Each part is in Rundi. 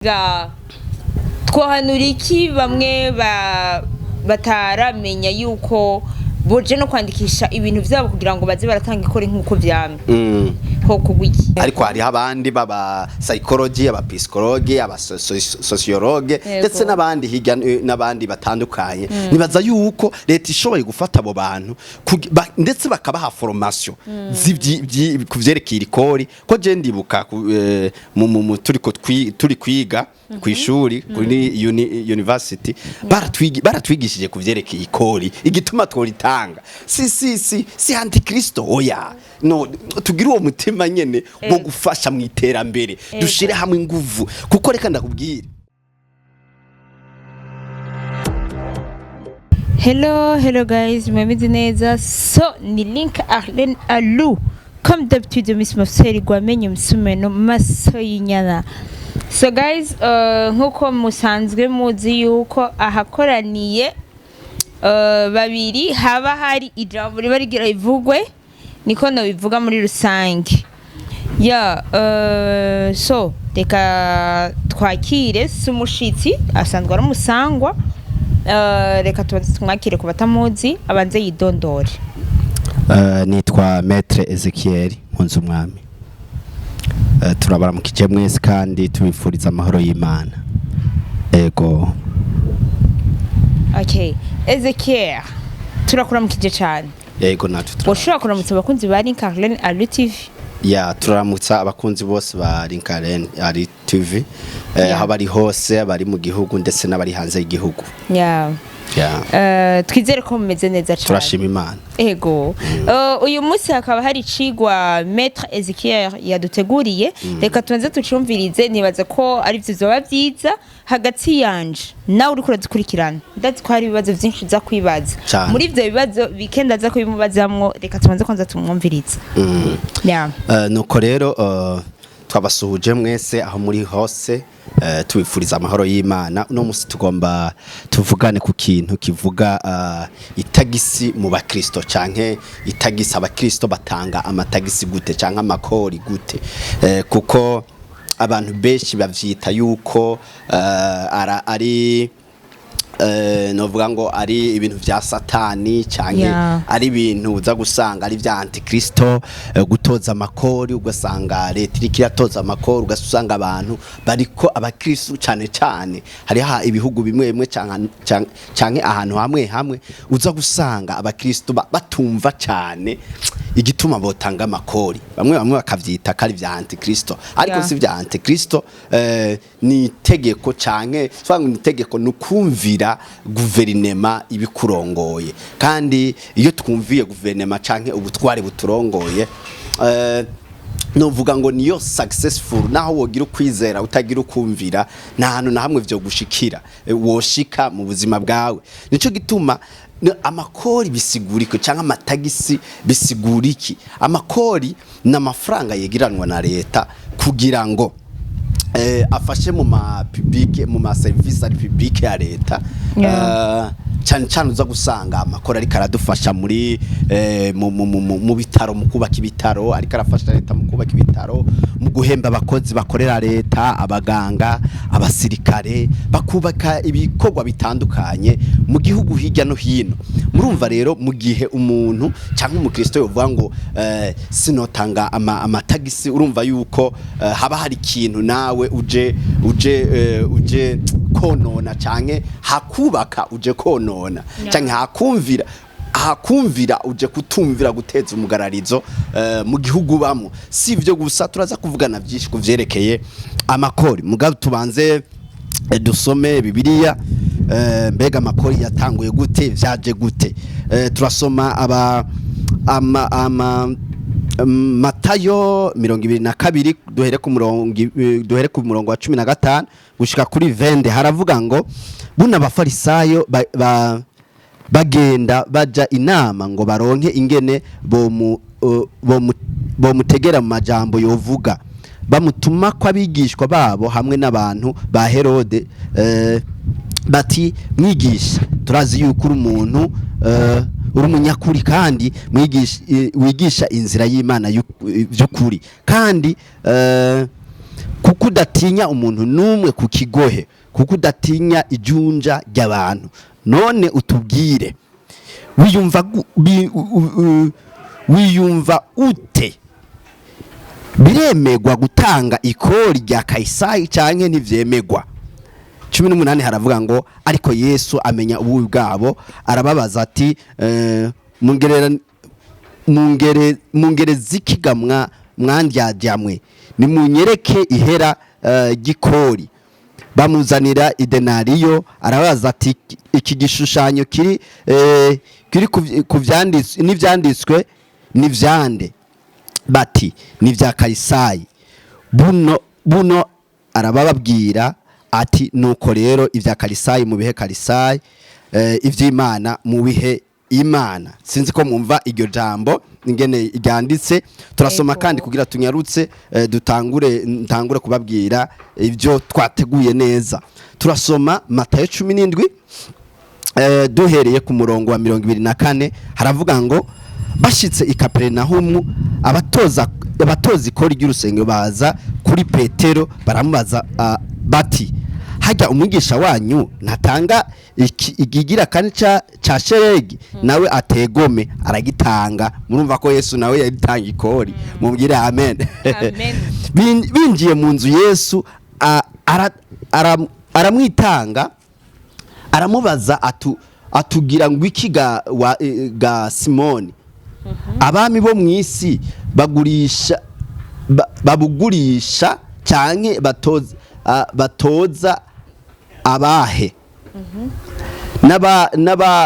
ga twohanura iki bamwe bataramenya yuko boje no kwandikisha ibintu vyabo kugira ngo baze baratanga ikore nkuko vyamye ho kugwiki ariko hari abandi baba psychology aba psychologue aba sociologue ndetse nabandi hirya nabandi batandukanye nibaza yuko leta ishoboye gufata abo bantu ndetse bakabaha formation kuvyerekira ikori ko je ndibuka turi kwiga kwishuri kuri university baratwigishije kuvyerekeye ikori igituma tworitanga si antikristo oya no tugira uwo mutima nyene wo gufasha mu iterambere dushire hamwe inguvu kuko reka ndakubwira. Hello guys, mwemeze neza. So ni link Arlen Alou comme d'habitude Miss Mafseri gwamenye msumeno maso yinyana. So guys, nkuko musanzwe muzi yuko ahakoraniye babiri haba hari ijambo rigira ivugwe niko no bivuga muri rusange. So reka twakire sumushitsi asanzwe ari umusangwa. Reka tumwakire ku batamuzi abanze yidondore. Nitwa Maître Ezekiel Mpunzumwami. Turabaramukije mwese kandi tubifuriza amahoro y'Imana. Ego. Okay, Ezekiel turakuramukije cyane. Yego natwe ushobora kuramutsa abakunzi ba Kurikirana Ali TV. Ya turamutsa abakunzi bose ba Kurikirana Ali TV habari hose abari mu gihugu ndetse n'abari hanze y'igihugu. Twizere ko mumeze neza cyane. Turashima Imana. Ego. Uyu munsi hakaba hari cigwa Maître Ezekiel yaduteguriye. Reka tubanze tucumvirize nibaza ko ari byo zoba byiza hagati yanje nawe uri kuradukurikirana. Ndazi ko hari ibibazo byinshi za kwibaza. Muri ivyo bibazo weekend aza kubimubazamwo reka tubanze kwanza tumwumvirize. Nuko rero twabasuhuje mwese aho muri hose. Tubifuriza amahoro y'Imana. Uno musi tugomba tuvugane ku kintu kivuga itagisi mu bakristo canke itagisi abakristo batanga amatagisi gute canke amakori gute kuko abantu benshi bavyita yuko ari novuga ngo ari ibintu vya satani canke ari ibintu uza gusanga ari vya antikristo gutoza amakori ugasanga leta iriko iratoza amakori ugasanga abantu bariko abakristo cane hari ibihugu bimwe canke ahantu hamwe uza gusanga abakristo batumva cane igituma botanga amakori bamwe bakavyita kari vya antikristo ariko si vya antikristo ni itegeko canke twanga ni itegeko nukumvira guverinema ibikurongoye kandi iyo twumviye guverinema canke ubutware buturongoye novuga ngo niyo successful naho wogira ukwizera utagira ukumvira nta hantu na hamwe vyo gushikira woshika mu buzima bwawe nico gituma amakori bisigurike canke amatagisi bisiguriki amakori n'amafaranga yegiranwa na leta kugira ngo afashe mu ma service ari public ya leta cyane uza gusanga amakora ariko aradufasha muri mu bitaro mu kubaka ibitaro ariko arafasha leta mu kubaka ibitaro mu guhemba abakozi bakorera leta abaganga abasirikare bakubaka ibikorwa bitandukanye mu gihugu hirya no hino. Murumva rero mu gihe umuntu cyangwa umukristo yovuga ngo sinotanga amatagisi urumva yuko haba hari ikintu nawe uje konona canke hakubaka uje konona canke hakumvira uje kutumvira guteza umugararizo mu gihugu bamwe sivyo gusa turaza kuvugana byinshi kuvyerekeye amakori mugabo tubanze dusome Bibiliya mbega amakori yatanguye gute vyaje gute turasoma Matayo 22 duhere ku murongo wa 15 gushika kuri 20 haravuga ngo buna abafarisayo bagenda baja inama ngo baronke ingene bo mutegera mu majambo yovuga bamutuma ko abigishwa babo hamwe n'abantu ba Herode bati mwigisha turazi yuko uri umuntu uri umunyakuri kandi wigisha inzira y'Imana y'ukuri kandi kuko udatinya umuntu numwe ku kigohe, kuko udatinya ijunja ry'abantu. None utubwire, wiyumva ute? Biremegwa gutanga ikori rya Kayisari canke ntivyemegwa? 18 haravuga ngo ariko Yesu amenya ububi bwabo, arababaza ati mungere zikigamwa mwandyajyamwe, nimunyereke ihera gikori. Bamuzanira idenariyo, arabaza ati iki gishushanyo kiri n'ivyanditswe n'ivyande? Bati ni vya Kayisari. Buno arababwira ati nuko rero ivya Kayisari mu bihe Kayisari, ivy'Imana mu bihe Imana. Sinzi ko mwumva iryo jambo ingene ryanditse. Turasoma kandi kugira tunyarutse ntangure kubabwira ivyo twateguye neza. Turasoma Matayo 17 duhereye ku murongo wa 24, haravuga ngo bashitse i Kaperinaumu, abatoza ikori ry'urusengero baza kuri Petero baramubaza bati hajya umwigisha wanyu ntatanga igigira kandi ca sheregi? Nawe ategome aragitanga. Murumva ko Yesu nawe yaritanga ikori. Mubwire amen. Binjiye mu nzu Yesu aramwitanga, aramubaza atugira ngo iki ga Simoni? Abami bo mwisi babugurisha canke batoza abahe?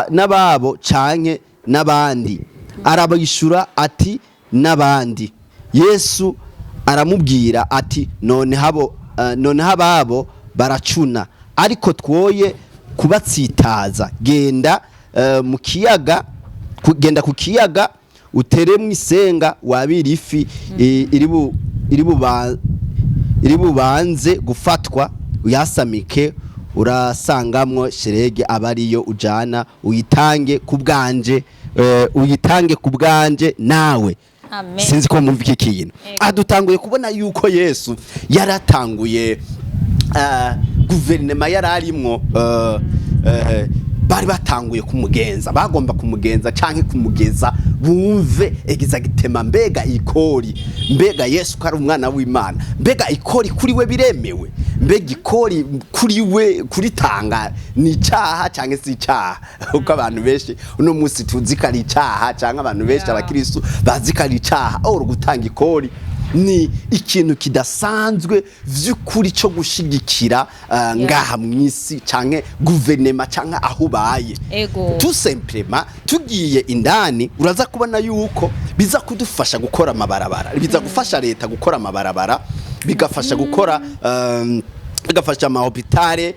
Nababo canke n'abandi? Arabishura ati n'abandi. Yesu aramubwira ati none hababo baracuna, ariko twoye kubatsitaza. Genda ku kiyaga uteremwe isenga, wabira ifi iri bubanze gufatwa, uyasamike, urasangamwo sherege abariyo ujana, uyitange ku bwanje nawe. Amen. Sinzi ko mwumva iki kintu. Adutanguye kubona yuko Yesu yaratanguye guverinema yararimwo, bari batanguye kumugenza, bagomba kumugenza canke kumugeza bumve egiza gitema, mbega ikori, mbega Yesu ko ari umwana w'Imana, mbega ikori kuri we biremewe, mbega ikori kuri we kuritanga ni icaha canke si icaha? Uko abantu benshi uno munsi tuzi ko ari icaha, canke abantu benshi abakristo bazi ko ari icaha. Gutanga ikori ni ikintu kidasanzwe vy'ukuri cyo gushigikira ngaha mwisi canke guverinema canke aho baye. Tout simplement tugiye indani uraza kubona yuko biza kudufasha gukora amabarabara, biza gufasha leta gukora amabarabara, bigafasha gukora bigafasha amahopitale,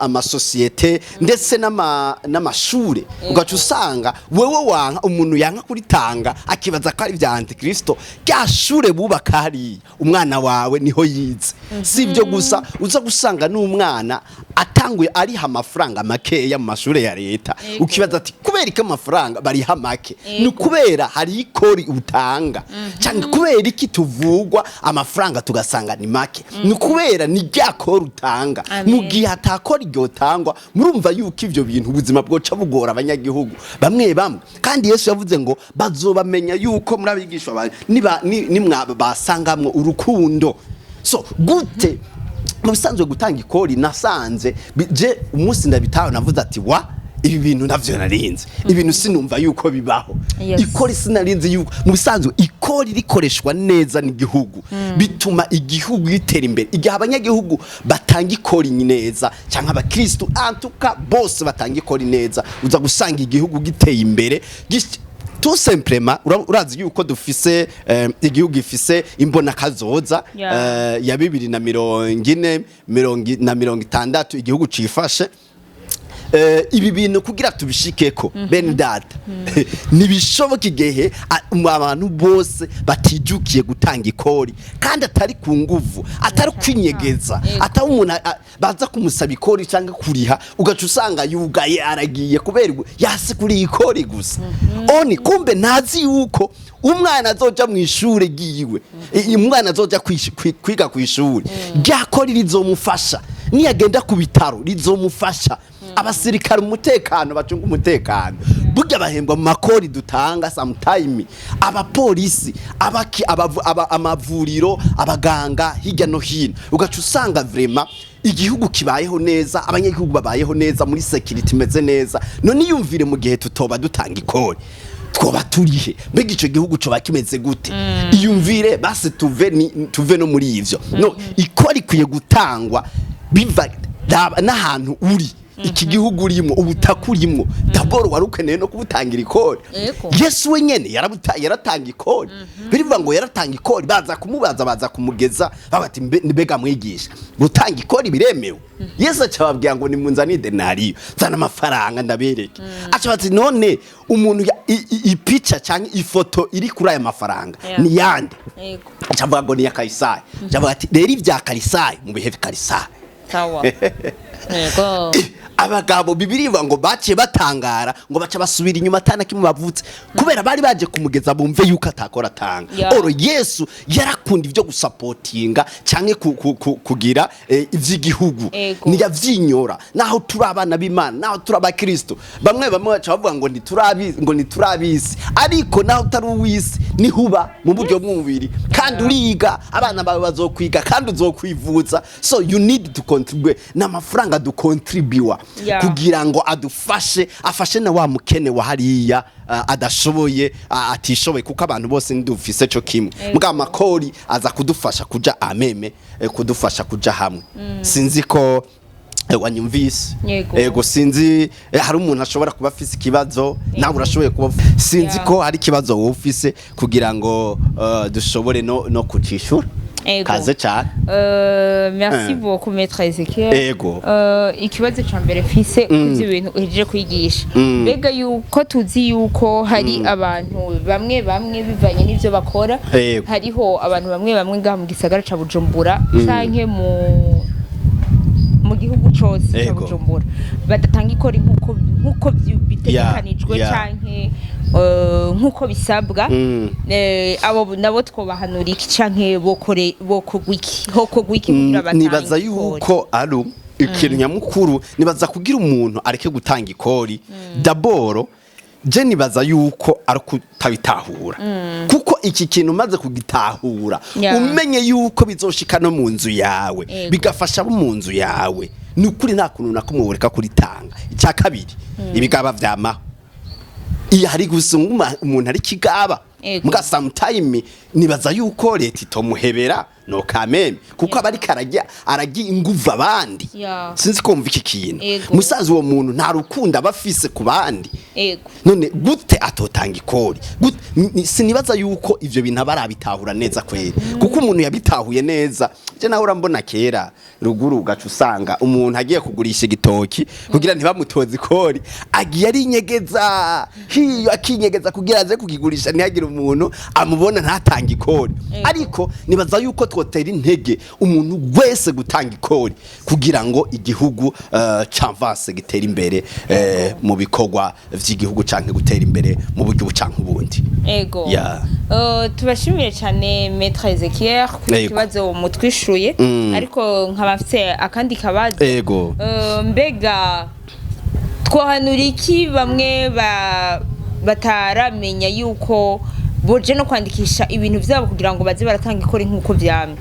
amasosiyete ndetse n'amashure. Ugaca usanga wewe wanka umuntu yanka kuritanga akibaza ko ari vya Antikristo. Rya shure bubaka hariya umwana wawe niho yize. Si ibyo gusa, uza gusanga n'umwana atanguye ariha amafaranga makeya mu mashure ya leta. Ukibaza ati kubera iki amafaranga bariha make? Ni kubera hari ikori utanga, cyangwa kubera iki tuvugwa amafaranga tugasanga ni make? Ni kubera ni ryakora utanga. Mu gihe atakora iryo tangwa, murumva yuko ivyo bintu ubuzima bwoca bugora abanyagihugu bamwe. Kandi Yesu yavuze ngo bazobamenya yuko muri abigishwa nimwaba basangamwo urukundo. So gute mu bisanzwe gutanga ikori? Nasanze je umunsi ndabitaho navuze ati ibi bintu navyo narinze, ibintu sinumva yuko bibaho. Ikori sinarinze yuko mu bisanzwe ikori rikoreshwa neza n'igihugu, bituma igihugu gitera imbere. Igihe abanyagihugu batanga ikori neza cyangwa abakristo antuka bose batanga ikori neza, uza gusanga igihugu giteye imbere. Tout simplement urazi yuko dufise igihugu gifise imbona kazoza ya 2040 igihugu cifashe. ibi bintu kugira tubishikeko bene data nibishoboka igihe abantu bose batijukiye gutanga ikori kandi atari ku nguvu atari kwinyegeza atari umuntu baza kumusaba ikori cyangwa kuriha ugaca usanga yugaye aragiye kubera yasi kuri ikori gusa oni kumbe ntazi yuko umwana azoja mu ishure giyiwe umwana azoja kwiga ku ishuri ryakori rizomufasha niyagenda ku bitaro rizomufasha abasirikare umutekano bacunga umutekano burya bahembwa mu makori dutanga sometime abapolisi amavuriro abaganga hirya no hino ugaca usanga vraiment igihugu kibayeho neza abanyagihugu babayeho neza muri security imeze neza none yumvire mu gihe tutoba dutanga ikori twoba turihe mbega ico gihugu coba kimeze gute iyumvire base tuve no muri ivyo no ikori kwiye gutangwa biva n'ahantu uri iki gihugu urimo ubutakurimo daboro warukeneye no kubutangira ikori Yesu wenyene yaratanga ikori birivuga ngo yaratanga ikori baza kumubaza baza kumugeza babati mbega mwigisha gutanga ikori biremewe Yesu acababwira ngo nimunzani denariyo zana amafaranga ndabereke acabati none umuntu ipica cyangwa ifoto iri kuri aya mafaranga ni yande acavuga ngo ni ya Kaisari acavuga ati rero ivya Kaisari mu bihe Kaisari tawa yego abagabo bibiriva ngo baciye batangara ngo baca basubira inyuma atana kimwe bavutse kubera bari baje kumugeza bumve yuko atakora tanga oro Yesu yarakunda ivyo gusapotinga canke kugira ivy'igihugu ni yavyinyora naho turi abana b'Imana naho turi abakristo bamwe baca bavuga ngo niturabisi ariko naho utari uwisi ni huba mu buryo bw'umubiri kandi uriga abana bawe bazokwiga kandi uzokwivuza so you need to contribute n'amafaranga du contribute kugira ngo afashe na wa mukene wa hariya adashoboye atishoboye kuko abantu bose ndufise cyo kimwe mbwa amakori aza kudufasha kuja ameme kudufasha kuja hamwe sinzi ko wanyumvise ego sinzi hari umuntu ashobora kuba afise ikibazo nawe urashoboye kuba sinzi ko hari ikibazo wowe ufise kugira ngo dushobore no kucishura kaze cyane merci beaucoup maître Ezekiel ego ikibazo cyambere fise kuvyo bintu uhejeje kwigisha mbega yuko tuzi yuko hari abantu bamwe bivanye n'ivyo bakora hariho abantu bamwe ngaha mu gisagara ca Bujumbura canke mu gihugu cyose ca Bujumbura badatanga ikori nkuko bitegekanijwe canke nkuko bisabwa abo nabo twobahanura iki canke bokogwiki kugira batanga nibaza yuko ari ikintu nyamukuru nibaza kugira umuntu areke gutanga ikori daboro je nibaza yuko ari kutabitahura kuko iki kintu maze kugitahura umenye yuko bizoshika no mu nzu yawe bigafasha mu nzu yawe nukuri nta kuntu nakumureka kuritanga icya kabiri ibigaba vyama iya hari gusunguma umuntu ari kigaba mga sometime nibaza yuko leta itomuhebera no kameme kuko abari karajya aragiye inguva abandi sinzi ko mva iki kintu musazi uwo muntu nta rukunda bafise ku bandi none gute atotanga ikori sinibaza yuko ivyo bintu barabitahura neza kweri kuko umuntu yabitahuye neza je naho urambona kera ruguru gacu usanga umuntu agiye kugurisha igitoki kugira ntibamutoze ikori agiye ari inyegeza hiyo akinyegeza kugira aze kukigurisha ntihagire umuntu amubona ntatanga ikori ariko nibaza yuko twotera intege umuntu wese gutanga ikori kugira ngo igihugu canvase gitera imbere mu bikorwa vy'igihugu canke gutera imbere mu buryo bucanke ubundi ego tubashimiye cyane maître Ezekiel ku kibazo mutwishuye ariko nkabafite akandi kabazo ego mbega twohanura iki bamwe bataramenya yuko boje no kwandikisha ibintu vyabo kugira ngo baze baratanga ikori nkuko vyamye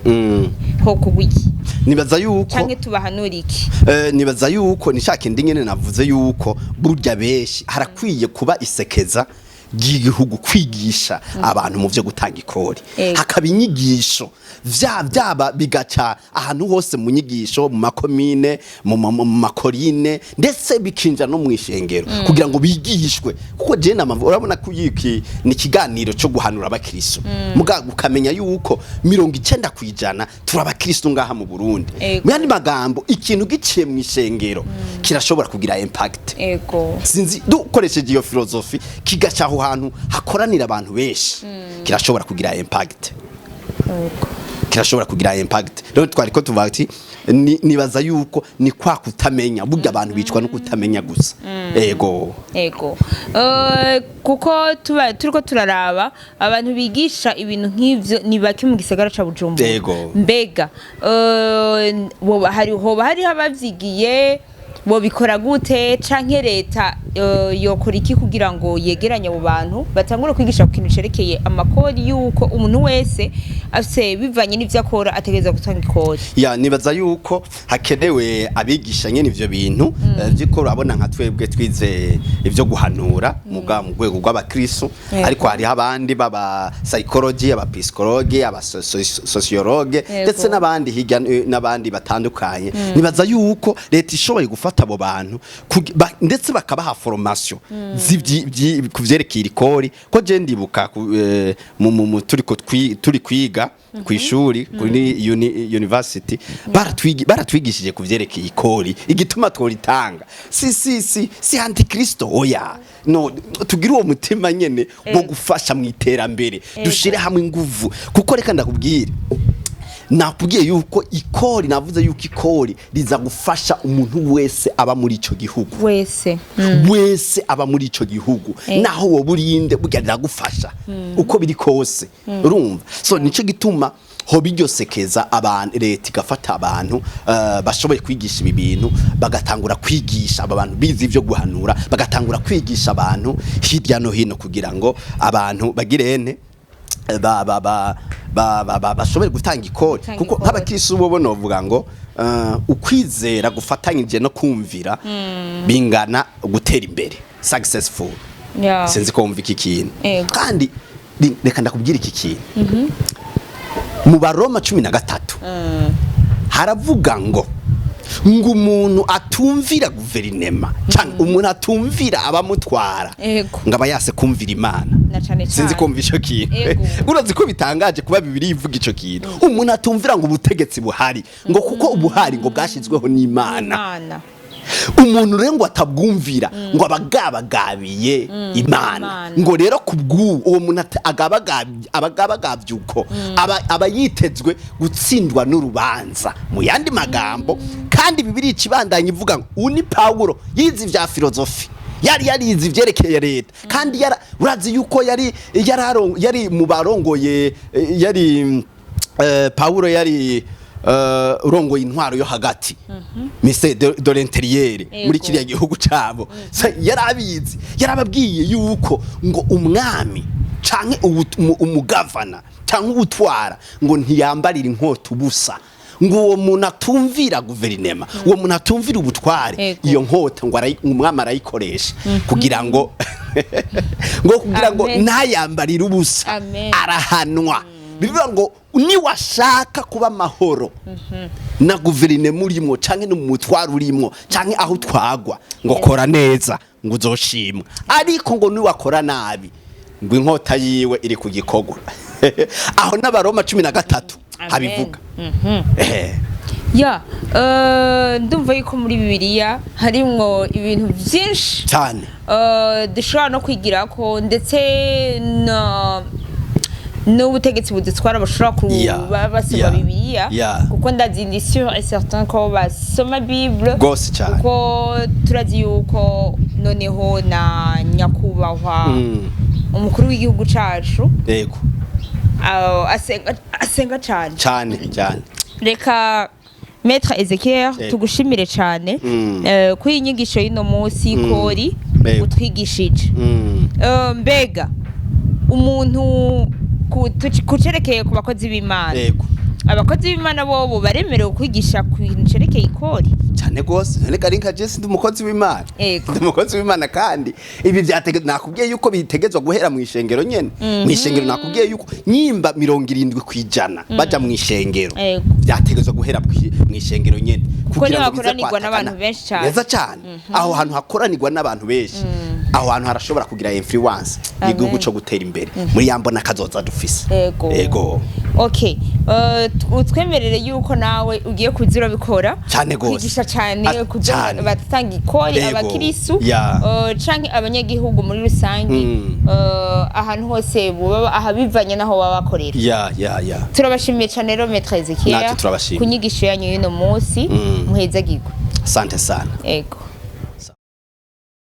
ho kugwiki nibaza yuko canke tubahanura iki nibaza yuko nishaka indi nyene navuze yuko burya beshi harakwiye kuba isekeza gihugu kwigisha abantu mu byo gutanga ikori hakaba inyigisho vyaba bigaca ahantu hose mu nyigisho mu makomine mu makorine ndetse bikinja no mwishengero kugira ngo bigishwe kuko je urabona ko yiki ni kiganiro cyo guhanura abakristo muga ukamenya yuko 90% turi abakristo ngaha mu Burundi mu yandi magambo ikintu giciye mwishengero kirashobora kugira impact. Ego. Sinzi dukoresheje iyo philosophy kigaca aho hantu hakoranira abantu benshi kirashobora kugira impact. Ego. Kirashobora kugira impact. Rero twari ko tuvuga ati nibaza yuko ni kwa kutamenya burya abantu bicwa no kutamenya gusa. Ego. Kuko turiko turaraba abantu bigisha ibintu nk'ivyo ni baki mu gisagara ca Bujumbura. Ego. Mbega hari abavyigiye bo bikora gute canke leta yokora iki kugira ngo yegeranye abo bantu batangura kwigisha ku kintu cerekeye amakori yuko umuntu wese afise bivanye n'ivyo akora ategereza gutanga ikori. Nibaza yuko hakenewe abigisha nyene ivyo bintu vy'ikoro abona nka twebwe twize ivyo guhanura mu rwego rw'abakristo ariko hari abandi baba psychology aba psychologue aba sociologue ndetse n'abandi hirya n'abandi batandukanye. Nibaza yuko leta ishoboye gufata abo bantu ndetse bakabaha formation kuvyerekeye ikori ko je ndibuka turi kwiga ku ishuri kuri university baratwigishije kuvyerekeye ikori igituma tworitanga si antikristo oya no tugira uwo mutima nyene wo gufasha mu iterambere dushire hamwe inguvu kuko reka ndakubwira nakubwiye yuko ikori navuze yuko ikori riza gufasha umuntu wese aba muri ico gihugu wese aba muri ico gihugu naho wo burinde burya riragufasha uko biri kose urumva so nico gituma ho biryosekeza abantu leta igafata abantu bashoboye kwigisha ibi bintu bagatangura kwigisha abantu bizi ivyo guhanura bagatangura kwigisha abantu hirya no hino kugira ngo abantu bagirene bashobore gutanga ikori kuko nk'abakristo bo novuga ngo ukwizera gufatanyije no kumvira bingana gutera imbere successful. Sinzi ko wumva iki kintu kandi reka ndakubwira iki kintu mu Baroma 13 haravuga ngo umuntu atumvira guverinema cyangwa umuntu atumvira abamutwara ngaba yase kumvira Imana. Sinzi kumva ico kintu urazi ko bitangaje kuba Bibiliya ivuga ico kintu umuntu atumvira ngo ubutegetsi buhari ngo kuko ubuhari ngo bwashizweho n'Imana umuntu rero ngo atabwumvira ngo abagabagabiye Imana ngo rero kubwu uwo muntu abagabagabye uko aba yitezwe gutsindwa n'urubanza mu yandi magambo kandi Bibiliya ikibandanye ivuga ngo uni Paulo yize ivya filozofi yari yarize ivyerekeye leta kandi urazi yuko yari mu barongoye yari Paulo yari urongoye intwaro yo hagati mise de l'intérieur muri kiriya gihugu cabo yarabizi yarababwiye yuko ngo umwami canke umugavana canke ubutwara ngo ntiyambarira inkota ubusa ngo uwo muntu atumvira guverinema uwo muntu atumvira ubutware iyo nkota ngo umwami arayikoresha kugira ngo kugira ngo ntayambarire ubusa arahanwa bivuga ngo ni washaka kuba mahoro na guverinema urimo canke no mutwaro urimo canke aho twagwa ngo kora neza ngo uzoshimwa ariko ngo ni wakora nabi ngo inkota yiwe iri ku gikogwa aho n'Abaroma 13 habivuga. Ndumva yuko muri Bibiliya harimwo ibintu byinshi cyane dushobora no kwigira ko ndetse n'ubutegetsi budutwara bashobora kuba basoma Bibiliya kuko ndazi ndi sûr et certain ko basoma Bible kuko turazi yuko noneho na nyakubahwa umukuru w'igihugu cacu asenga cyane reka Maître Ezekiel tugushimire cyane kuri inyigisho y'ino munsi Ikori utwigishije mbega umuntu kucerekeye ku bakozi b'Imana abakozi b'Imana bobo baremerewe kwigisha ku bintu cerekeye ikori cyane gose neka rinka Jesse ndi umukozi w'Imana ndi umukozi w'Imana kandi ibi nakubwiye yuko bitegezwa guhera mu ishengero nyene mu ishengero nakubwiye yuko nyimba 70% baja mu ishengero byategezwa guhera mu ishengero nyene kugira ngo hakoranirwa n'abantu benshi cyane neza cyane aho hantu hakoranirwa n'abantu benshi aho hantu harashobora kugira influence igihugu cyo gutera imbere muri yambona kazoza dufise ego okay utwemerere yuko nawe ugiye kuzira bikora cyane gose kwigisha cyane kugira batanga ikori abakirisu canke abanyagihugu muri rusangi ahantu hose buba ahabivanye naho baba bakorera turabashimiye cyane rero maître Ezekiel kunyigisho yanyu y'uno munsi muheza gigwe asante sana ego